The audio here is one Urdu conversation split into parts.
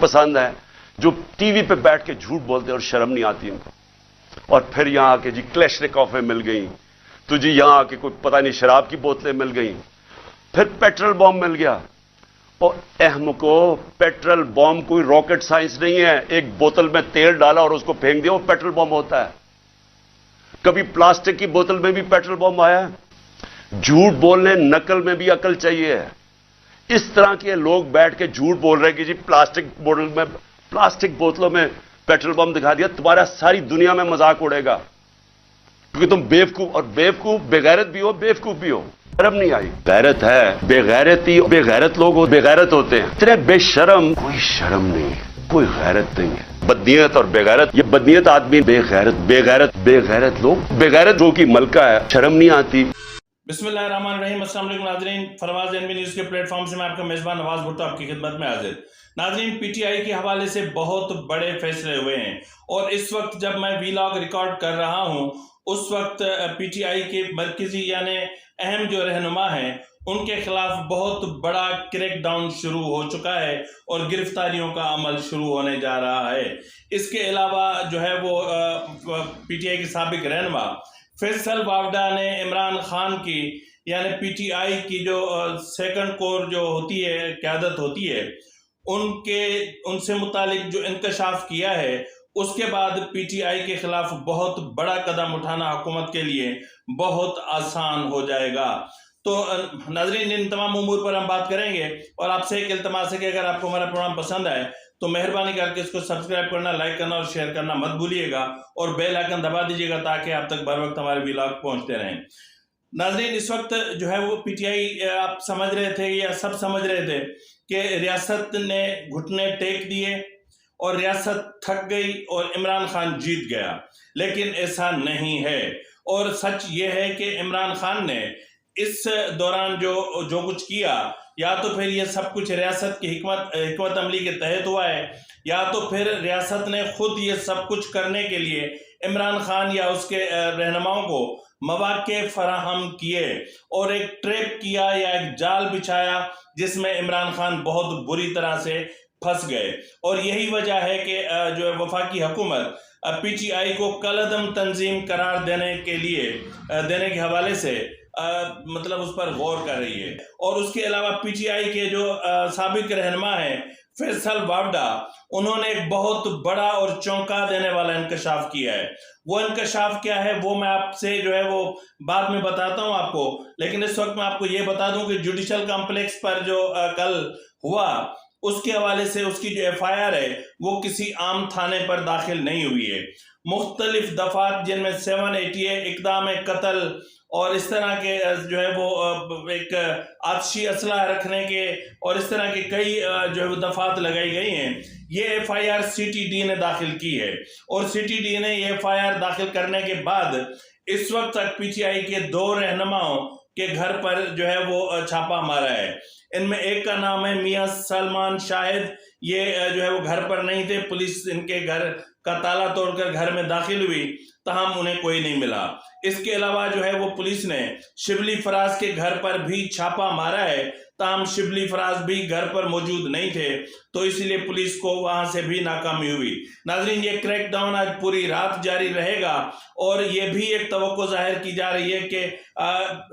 پسند ہیں جو ٹی وی پہ بیٹھ کے جھوٹ بولتے ہیں اور شرم نہیں آتی ان کو، اور پھر یہاں آ کے جی کلیشنکوفیں مل گئیں تو جی یہاں آ کے کوئی پتہ نہیں شراب کی بوتلیں مل گئیں، پھر پیٹرول بم مل گیا. اور اہم کو پیٹرول بم کوئی راکٹ سائنس نہیں ہے، ایک بوتل میں تیل ڈالا اور اس کو پھینک دیا وہ پیٹرول بم ہوتا ہے. کبھی پلاسٹک کی بوتل میں بھی پیٹرول بم آیا ہے. جھوٹ بولنے نقل میں بھی عقل چاہیے. اس طرح کے لوگ بیٹھ کے جھوٹ بول رہے ہیں کہ جی پلاسٹک بوتلوں میں پیٹرول بم دکھا دیا، تمہارا ساری دنیا میں مذاق اڑے گا کیونکہ تم بیوقوف، اور بیوقوف بےغیرت بھی ہو بیوقوف بھی ہو. شرم نہیں آئی. غیرت ہے، بے غیرت لوگ بے غیرت ہوتے ہیں. اتنے بے شرم، کوئی شرم نہیں، کوئی غیرت نہیں ہے. بدنیت اور بے غیرت، یہ بدنیت آدمی بے غیرت لوگ کی ملکہ ہے. شرم نہیں آتی. بسم اللہ الرحمن الرحیم. السلام علیکم ناظرین، فروز این بی نیوز کے پلیٹ فارم سے میں آپ کا میزبان نواز بھٹو آپ کی خدمت میں حاضر. ناظرین، پی ٹی آئی کے حوالے سے بہت بڑے فیصلے ہوئے ہیں، اور اس وقت جب میں ویلاگ ریکارڈ کر رہا ہوں اس وقت پی ٹی آئی کے مرکزی یعنی اہم جو رہنما ہیں ان کے خلاف بہت بڑا کریک ڈاؤن شروع ہو چکا ہے اور گرفتاریوں کا عمل شروع ہونے جا رہا ہے. اس کے علاوہ جو ہے وہ پی ٹی آئی کے سابق رہنما فیصل وافدہ نے عمران خان کی یعنی پی ٹی آئی کی جو سیکنڈ کور جو ہوتی ہے، قیادت ہوتی ہے، ان سے متعلق جو انکشاف کیا ہے، اس کے بعد پی ٹی آئی کے خلاف بہت بڑا قدم اٹھانا حکومت کے لیے بہت آسان ہو جائے گا. تو ناظرین، ان تمام امور پر ہم بات کریں گے، اور آپ سے ایک التماس ہے کہ اگر آپ کو ہمارا پروگرام پسند آئے تو مہربانی کر کے اس کو سبسکرائب کرنا، لائک کرنا اور شیئر کرنا مت بھولیے گا، اور بیل آئیکن دبا دیجیے گا تاکہ آپ تک بر وقت ہمارے ویلاگ پہنچتے رہیں. ناظرین، اس وقت جو ہے وہ پی ٹی آئی آپ سمجھ رہے تھے یا سب سمجھ رہے تھے کہ ریاست نے گھٹنے ٹیک دیے اور ریاست تھک گئی اور عمران خان جیت گیا، لیکن ایسا نہیں ہے. اور سچ یہ ہے کہ عمران خان نے اس دوران جو کچھ کیا، یا تو پھر یہ سب کچھ ریاست کی حکمت عملی کے تحت ہوا ہے، یا تو پھر ریاست نے خود یہ سب کچھ کرنے کے لیے عمران خان یا اس کے رہنماؤں کو مواقع فراہم کیے اور ایک ٹریپ کیا یا ایک جال بچھایا جس میں عمران خان بہت بری طرح سے پھنس گئے. اور یہی وجہ ہے کہ جو وفاقی حکومت پی ٹی آئی کو کالعدم تنظیم قرار دینے کے حوالے سے مطلب اس پر غور کر رہی ہے. اور اس کے علاوہ پی ٹی آئی کے جو سابق رہنما ہیں فیصل وافدہ، انہوں نے ایک بہت بڑا اور چونکا دینے والا انکشاف کیا ہے. وہ انکشاف کیا ہے وہ میں آپ سے جو ہے وہ بعد میں بتاتا ہوں آپ کو، لیکن اس وقت میں آپ کو یہ بتا دوں کہ جوڈیشل کمپلیکس پر جو کل ہوا اس کے حوالے سے اس کی جو ایف آئی آر ہے وہ کسی عام تھانے پر داخل نہیں ہوئی ہے. مختلف دفعات جن میں 780 اقدام قتل اور اس طرح کے جو ہے وہ ایک آتشی اسلحہ رکھنے کے اور اس طرح کے کئی جو ہے وہ دفعات لگائی گئی ہیں، یہ F I R C T D نے داخل کی ہے. اور سی ٹی ڈی نے یہ ایف آئی آر داخل کرنے کے بعد اس وقت تک پی ٹی آئی کے 2 رہنماؤں کے گھر پر جو ہے وہ چھاپا مارا ہے. ان میں ایک کا نام ہے میاں سلمان شاہد. یہ جو ہے وہ گھر پر نہیں تھے، پولیس ان کے گھر کا تالا توڑ کر گھر میں داخل ہوئی، تاہم انہیں کوئی نہیں ملا. اس کے علاوہ جو ہے وہ پولیس نے شبلی فراز کے گھر پر بھی چھاپا مارا ہے، تاہم شبلی فراز بھی گھر پر موجود نہیں تھے، تو اس لیے پولیس کو وہاں سے بھی ناکامی ہوئی. ناظرین، یہ کریک ڈاؤن آج پوری رات جاری رہے گا، اور یہ بھی ایک توقع ظاہر کی جا رہی ہے کہ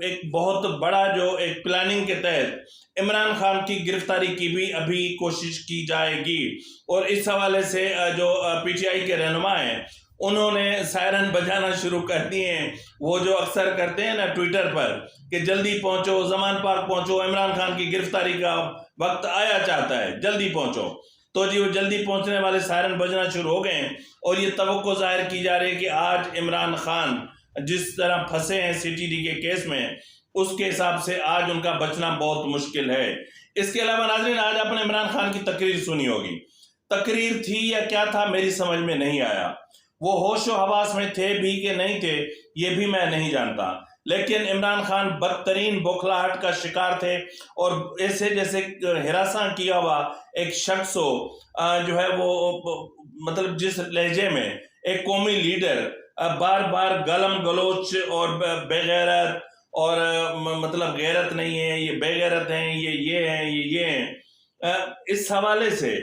ایک بہت بڑا جو ایک پلاننگ کے تحت عمران خان کی گرفتاری کی بھی ابھی کوشش کی جائے گی. اور اس حوالے سے جو پی ٹی آئی کے رہنما ہیں انہوں نے سائرن بجانا شروع کر دیے ہیں. وہ جو اکثر کرتے ہیں نا ٹویٹر پر کہ جلدی پہنچو، زمان پارک پہنچو، عمران خان کی گرفتاری کا وقت آیا چاہتا ہے، جلدی پہنچو. تو جی وہ جلدی پہنچنے والے سائرن بجنا شروع ہو گئے ہیں، اور یہ توقع ظاہر کی جا رہی ہے کہ آج عمران خان جس طرح پھنسے ہیں سی ٹی ڈی کے کیس میں، اس کے حساب سے آج ان کا بچنا بہت مشکل ہے. اس کے علاوہ ناظرین، آج آپ نے عمران خان کی تقریر سنی ہوگی. تقریر تھی یا کیا تھا میری سمجھ میں نہیں آیا. وہ ہوش و حواس میں تھے بھی کہ نہیں تھے یہ بھی میں نہیں جانتا، لیکن عمران خان بدترین بوکھلاہٹ کا شکار تھے، اور ایسے جیسے ہراساں کیا ہوا ایک شخص ہو جو ہے وہ مطلب جس لہجے میں ایک قومی لیڈر بار بار گالم گلوچ اور بے غیرت اور مطلب غیرت نہیں ہے، یہ بے غیرت ہیں، یہ ہیں، یہ ہیں. اس حوالے سے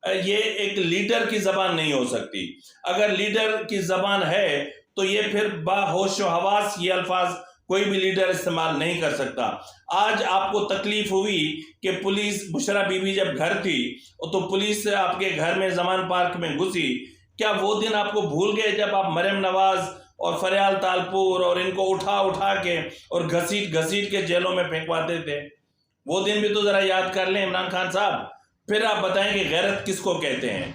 یہ ایک لیڈر کی زبان نہیں ہو سکتی. اگر لیڈر کی زبان ہے تو یہ پھر باہوش و حواس یہ الفاظ کوئی بھی لیڈر استعمال نہیں کر سکتا. آج آپ کو تکلیف ہوئی کہ پولیس بشرا بی بی جب گھر تھی تو پولیس آپ کے گھر میں زمان پارک میں گھسی. کیا وہ دن آپ کو بھول گئے جب آپ مریم نواز اور فریال تالپور اور ان کو اٹھا کے اور گھسیٹ کے جیلوں میں پھینکواتے تھے؟ وہ دن بھی تو ذرا یاد کر لیں عمران خان صاحب. پھر آپ بتائیں کہ غیرت کس کو کہتے ہیں؟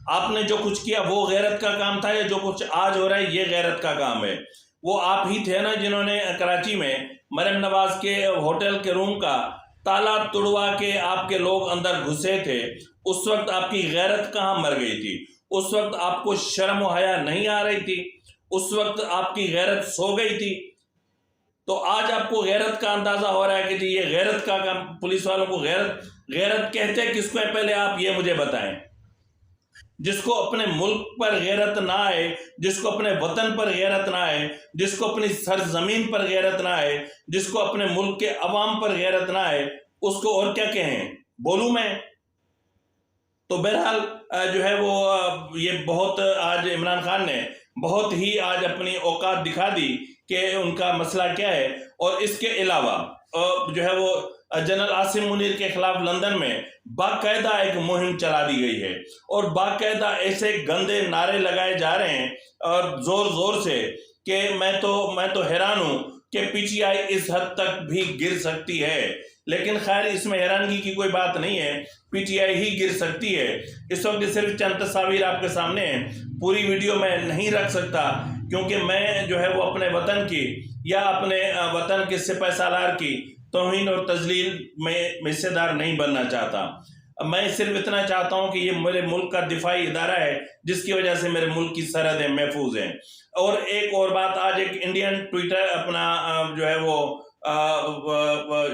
آپ نے جو کچھ کیا وہ غیرت کا کام تھا یا جو کچھ آج ہو رہا ہے یہ غیرت کا کام ہے؟ وہ آپ ہی تھے نا جنہوں نے کراچی میں مریم نواز کے ہوٹل کے روم کا تالا توڑوا کے آپ کے لوگ اندر گھسے تھے. اس وقت آپ کی غیرت کہاں مر گئی تھی؟ اس وقت آپ کو شرم و حیا نہیں آ رہی تھی؟ اس وقت آپ کی غیرت سو گئی تھی؟ تو آج آپ کو غیرت کا اندازہ ہو رہا ہے کہ جی یہ غیرت کا کام. پولیس والوں کو غیرت کہتے کس کو ہے پہلے آپ یہ مجھے بتائیں. جس کو اپنے ملک پر غیرت نہ آئے، جس کو اپنے وطن پر غیرت نہ آئے، جس کو اپنی سرزمین پر غیرت نہ آئے، جس کو اپنے ملک کے عوام پر غیرت نہ آئے، اس کو اور کیا کہیں؟ بولوں میں؟ تو بہرحال جو ہے وہ یہ بہت آج عمران خان نے بہت ہی آج اپنی اوقات دکھا دی کہ ان کا مسئلہ کیا ہے. اور اس کے علاوہ جو ہے وہ جنرل عاصم منیر کے خلاف لندن میں باقاعدہ ایک مہم چلا دی گئی ہے اور باقاعدہ ایسے گندے نعرے لگائے جا رہے ہیں اور زور سے کہ میں تو حیران ہوں کہ پی ٹی آئی اس حد تک بھی گر سکتی ہے. لیکن خیر اس میں حیرانگی کی کوئی بات نہیں ہے، پی ٹی آئی ہی گر سکتی ہے. اس وقت صرف چند تصاویر آپ کے سامنے ہیں، پوری ویڈیو میں نہیں رکھ سکتا کیونکہ میں جو ہے وہ اپنے وطن کی یا اپنے وطن کے سپہ سالار کی توہین اور تذلیل میں حصے دار نہیں بننا چاہتا. میں صرف اتنا چاہتا ہوں کہ یہ میرے ملک کا دفاعی ادارہ ہے جس کی وجہ سے میرے ملک کی سرحدیں محفوظ ہیں. اور ایک اور بات، آج ایک انڈین ٹویٹر اپنا جو ہے وہ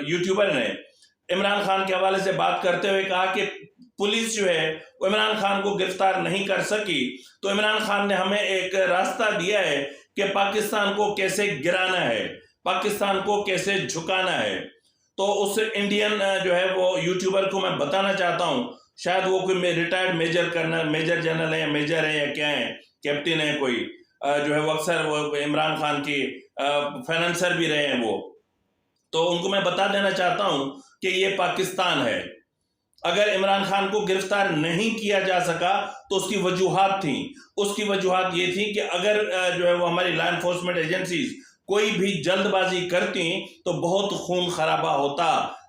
یوٹیوبر نے عمران خان کے حوالے سے بات کرتے ہوئے کہا کہ پولیس جو ہے وہ عمران خان کو گرفتار نہیں کر سکی تو عمران خان نے ہمیں ایک راستہ دیا ہے کہ پاکستان کو کیسے گرانا ہے، پاکستان کو کیسے جھکانا ہے. تو اس انڈین جو ہے وہ یوٹیوبر کو میں بتانا چاہتا ہوں، شاید وہ کوئی ریٹائرڈ میجر جنرل ہے یا میجر ہے یا کیا ہے، کیپٹن ہے کوئی، جو ہے وہ اکثر وہ عمران خان کی فائنانسر بھی رہے ہیں وہ. تو ان کو میں بتا دینا چاہتا ہوں کہ یہ پاکستان ہے. اگر عمران خان کو گرفتار نہیں کیا جا سکا تو اس کی وجوہات تھیں. اس کی وجوہات یہ تھی کہ اگر جو ہے وہ ہماری لا انفورسمنٹ ایجنسیز کوئی بھی جلد بازی کرتی تو بہت خون خرابہ ہوتا،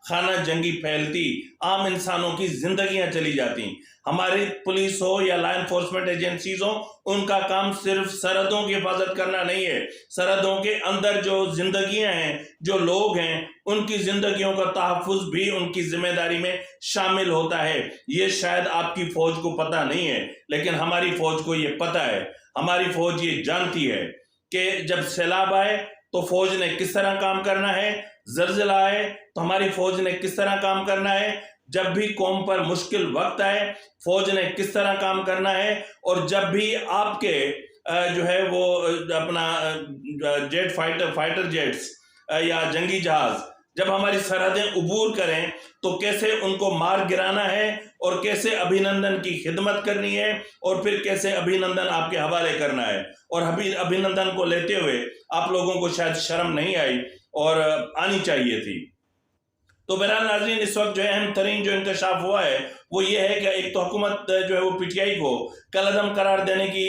خانہ جنگی پھیلتی، عام انسانوں کی زندگیاں چلی جاتی. ہماری پولیس ہو یا لا انفورسمنٹ ایجنسیز ہو، ان کا کام صرف سرحدوں کی حفاظت کرنا نہیں ہے، سرحدوں کے اندر جو زندگیاں ہیں، جو لوگ ہیں، ان کی زندگیوں کا تحفظ بھی ان کی ذمہ داری میں شامل ہوتا ہے. یہ شاید آپ کی فوج کو پتہ نہیں ہے لیکن ہماری فوج کو یہ پتہ ہے. ہماری فوج یہ جانتی ہے کہ جب سیلاب آئے تو فوج نے کس طرح کام کرنا ہے، زلزلہ آئے تو ہماری فوج نے کس طرح کام کرنا ہے، جب بھی قوم پر مشکل وقت آئے فوج نے کس طرح کام کرنا ہے، اور جب بھی آپ کے جو ہے وہ اپنا جیٹ فائٹر جیٹس یا جنگی جہاز جب ہماری سرحدیں عبور کریں تو کیسے ان کو مار گرانا ہے اور کیسے ابھی نندن کی خدمت کرنی ہے اور پھر کیسے ابھی نندن آپ کے حوالے کرنا ہے. اور ابھی نندن کو لیتے ہوئے آپ لوگوں کو شاید شرم نہیں آئی اور آنی چاہیے تھی. تو بہرحال ناظرین، اس وقت جو اہم ترین جو انکشاف ہوا ہے وہ یہ ہے کہ ایک تو حکومت جو ہے وہ پی ٹی آئی کو کالعدم قرار دینے کی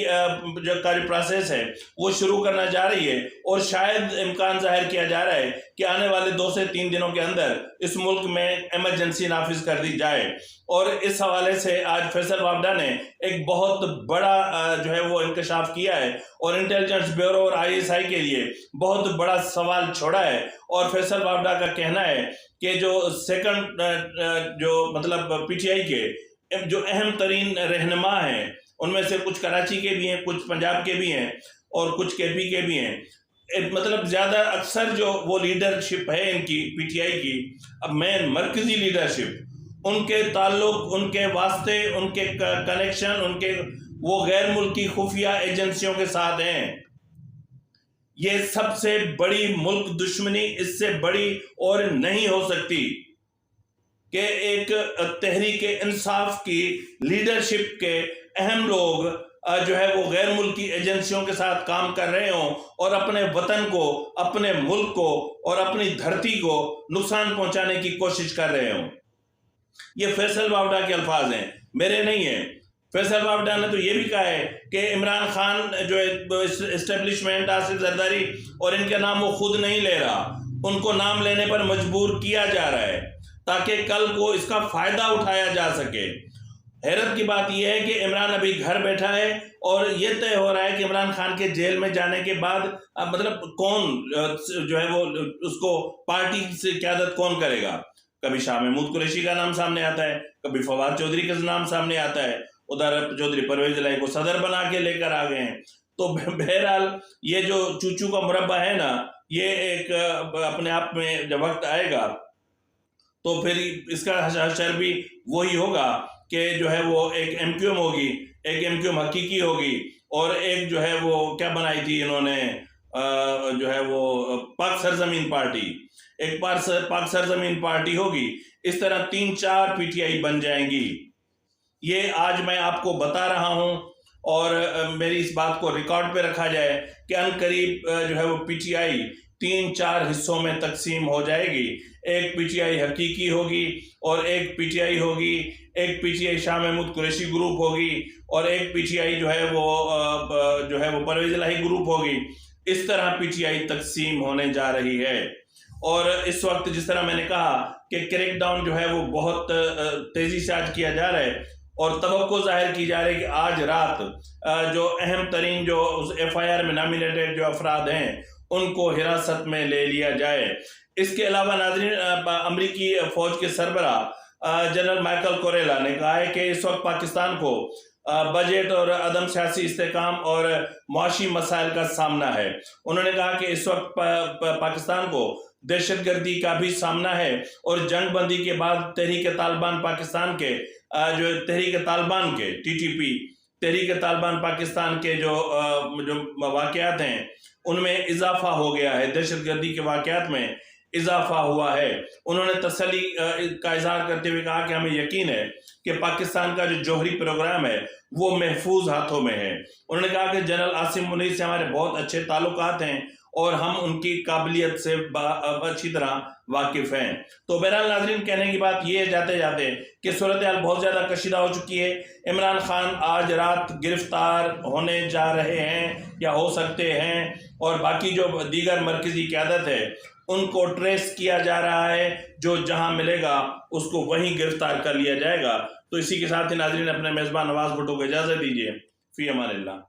جو پروسیس ہے وہ شروع کرنا جا رہی ہے اور شاید امکان ظاہر کیا جا رہا ہے کہ آنے والے 2 سے 3 دنوں کے اندر اس ملک میں ایمرجنسی نافذ کر دی جائے. اور اس حوالے سے آج فیصل وابڈا نے ایک بہت بڑا جو ہے وہ انکشاف کیا ہے اور انٹیلیجنس بیورو اور آئی ایس آئی کے لیے بہت بڑا سوال چھوڑا ہے. اور فیصل وابڈا کا کہنا ہے کہ جو سیکنڈ جو مطلب پی ٹی آئی کے جو اہم ترین رہنما ہیں ان میں سے کچھ کراچی کے بھی ہیں، کچھ پنجاب کے بھی ہیں اور کچھ کے پی کے بھی ہیں. مطلب زیادہ اکثر جو وہ لیڈرشپ ہے ان کی پی ٹی آئی کی، اب مین مرکزی لیڈرشپ، ان کے تعلق، ان کے واسطے، ان کے کنیکشن، ان کے وہ غیر ملکی خفیہ ایجنسیوں کے ساتھ ہیں. یہ سب سے بڑی ملک دشمنی اس سے بڑی اور نہیں ہو سکتی. کہ ایک تحریک انصاف کی لیڈرشپ کے اہم لوگ جو ہے وہ غیر ملکی ایجنسیوں کے ساتھ کام کر رہے ہوں اور اپنے وطن کو، اپنے ملک کو اور اپنی دھرتی کو نقصان پہنچانے کی کوشش کر رہے ہوں۔ یہ فیصل واوڈا کے الفاظ ہیں، میرے نہیں ہیں۔ فیصل واوڈا نے تو یہ بھی کہا ہے کہ عمران خان جو اسٹیبلشمنٹ، آصف زرداری اور ان کے نام وہ خود نہیں لے رہا، ان کو نام لینے پر مجبور کیا جا رہا ہے تاکہ کل کو اس کا فائدہ اٹھایا جا سکے۔ حیرت کی بات یہ ہے کہ عمران ابھی گھر بیٹھا ہے اور یہ طے ہو رہا ہے کہ عمران خان کے جیل میں جانے کے بعد مطلب کون جو ہے وہ اس کو پارٹی سے قیادت کون کرے گا۔ کبھی شاہ محمود قریشی کا نام سامنے آتا ہے، کبھی فواد چودھری کا نام سامنے آتا ہے، ادھر چودھری پرویز الہی کو صدر بنا کے لے کر آ گئے ہیں۔ تو بہرحال یہ جو چوچو کا مربع ہے نا، یہ ایک اپنے آپ میں جب وقت آئے گا تو پھر اس کا حشر بھی وہی ہوگا کہ جو ہے وہ ایک ایم کیو ایم ہوگی، ایک ایم کیو ایم حقیقی ہوگی، اور ایک جو ہے وہ کیا بنائی تھی انہوں نے جو ہے وہ پاک سرزمین پارٹی، ایک پاک سرزمین پارٹی ہوگی۔ اس طرح 3-4 پی ٹی آئی بن جائیں گی۔ یہ آج میں آپ کو بتا رہا ہوں اور میری اس بات کو ریکارڈ پہ رکھا جائے کہ ان قریب جو ہے وہ پی ٹی آئی 3-4 حصوں میں تقسیم ہو جائے گی۔ ایک پی ٹی آئی حقیقی ہوگی اور ایک پی ٹی آئی ہوگی، ایک P T I Shah Mahmood Qureshi group ہوگی اور ایک پی ٹی آئی جو ہے وہ پرویز الہی گروپ ہوگی۔ اس طرح پی ٹی آئی تقسیم ہونے جا رہی ہے، اور اس وقت جس طرح میں نے کہا کہ کریک ڈاؤن جو ہے وہ بہت تیزی سے آج کیا جا رہا ہے، اور توقع ظاہر کی جا رہی ہے کہ آج رات جو اہم ترین جو ایف آئی آر میں نامینیٹڈ جو افراد ہیں ان کو حراست میں لے لیا جائے۔ اس کے علاوہ ناظرین، امریکی فوج کے سربراہ جنرل مائیکل کوریلا نے کہا ہے کہ اس وقت پاکستان کو بجٹ اور عدم سیاسی استحکام اور معاشی مسائل کا سامنا ہے۔ انہوں نے کہا کہ اس وقت پاکستان کو دہشت گردی کا بھی سامنا ہے، اور جنگ بندی کے بعد تحریک طالبان پاکستان کے جو تحریک طالبان کے TTP تحریک طالبان پاکستان کے جو واقعات ہیں ان میں اضافہ ہو گیا ہے، دہشت گردی کے واقعات میں اضافہ ہوا ہے۔ انہوں نے تسلی کا اظہار کرتے ہوئے کہا کہ ہمیں یقین ہے کہ پاکستان کا جو جوہری پروگرام ہے وہ محفوظ ہاتھوں میں ہے۔ انہوں نے کہا کہ جنرل عاصم منیر سے ہمارے بہت اچھے تعلقات ہیں اور ہم ان کی قابلیت سے اچھی طرح واقف ہیں۔ تو بہرحال ناظرین، کہنے کی بات یہ جاتے جاتے کہ صورتحال بہت زیادہ کشیدہ ہو چکی ہے۔ عمران خان آج رات گرفتار ہونے جا رہے ہیں یا ہو سکتے ہیں، اور باقی جو دیگر مرکزی قیادت ہے ان کو ٹریس کیا جا رہا ہے، جو جہاں ملے گا اس کو وہیں گرفتار کر لیا جائے گا۔ تو اسی کے ساتھ ہی ناظرین، اپنے میزبان نواز بھٹو کو اجازت دیجیے۔ فی امان اللہ۔